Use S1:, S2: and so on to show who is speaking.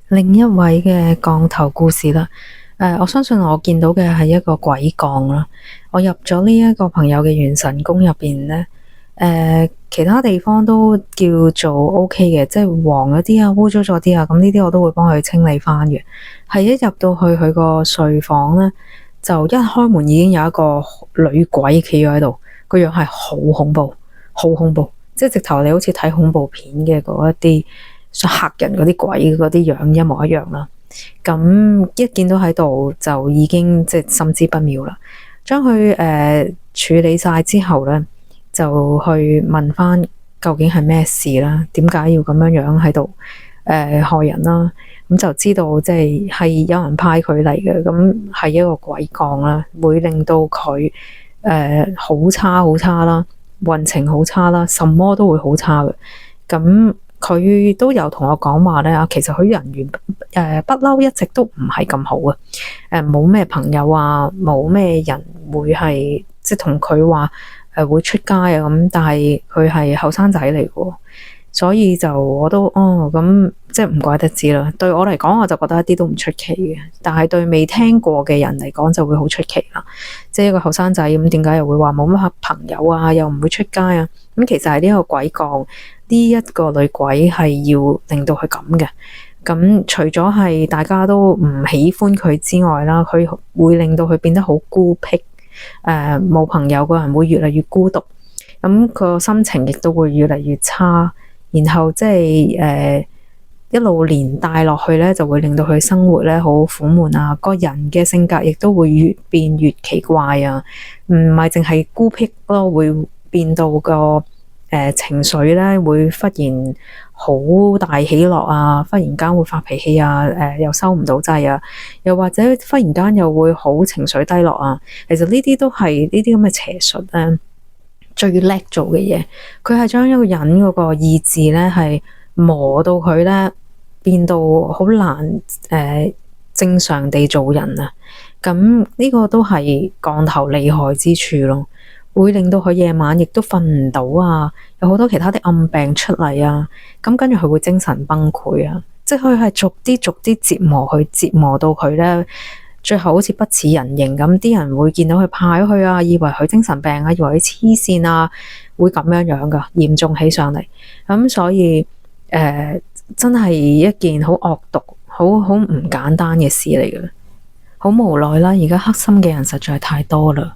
S1: 另一位嘅降頭故事啦。我相信我見到嘅係一個鬼降啦。我入咗呢一個朋友嘅元神宮入邊呢，其他地方都叫做 OK 嘅，即係黃咗啲啊，污糟咗啲啊，咁呢啲我都會幫佢清理翻嘅。係一入到去佢個睡房呢，就一開門已經有一個女鬼企咗喺度，個樣係好恐怖，好恐怖，即係直頭你好似睇恐怖片嘅嗰一啲嚇人嗰啲鬼嗰啲樣一模一樣啦。咁一見到喺度就已經即係心知不妙啦。將佢處理晒之後呢，就去問翻究竟係咩事啦？點解要咁樣樣喺度害人啦？咁就知道即係有人派佢嚟嘅，咁係一個鬼降啦，會令到佢好差好差啦，運程好差啦，什麼都會好差嘅。咁佢都有同我講話咧，其實佢人緣不嬲一直都唔係咁好啊，冇咩朋友啊，冇咩人會係即係同佢話會出街啊咁，但係佢係後生仔嚟嘅，所以就我都咁即係唔怪得知啦。對我嚟講，我就覺得一啲都唔出奇嘅，但係對未聽過嘅人嚟講就會好出奇啦。即係一個後生仔咁，點解又會話冇乜朋友啊，又唔會出街啊？咁其實係呢個鬼降，呢一個女鬼係要令到佢咁嘅。咁除咗係大家都唔喜歡佢之外啦，佢會令到佢變得好孤僻，冇朋友，個人會越嚟越孤獨，咁個心情亦都會越嚟越差，然後即係一路連帶落去咧，就會令到佢生活咧好苦悶啊，個人嘅性格亦都會越變越奇怪啊，唔係淨係孤僻咯，會變到個情緒咧會忽然好大起落啊，忽然間會發脾氣啊，又收唔到掣啊，又或者忽然間又會好情緒低落啊。其實呢啲都係呢啲咁嘅邪術咧最叻做嘅嘢，佢係將一個人嗰個意志咧係磨到佢咧變到好難正常地做人啊。咁呢個都係降頭厲害之處咯。會令到佢夜晚亦都瞓唔到啊，有好多其他啲暗病出嚟啊，咁跟住佢會精神崩潰啊，即係佢係逐啲折磨佢，折磨到佢咧，最後好似不似人形咁，啲人會見到佢怕咗佢啊，以為佢精神病啊，以為佢黐線啊，會咁樣樣噶，嚴重起上嚟，咁所以真係一件好惡毒、好唔簡單嘅事嚟嘅，好無奈啦，而家黑心嘅人實在太多啦。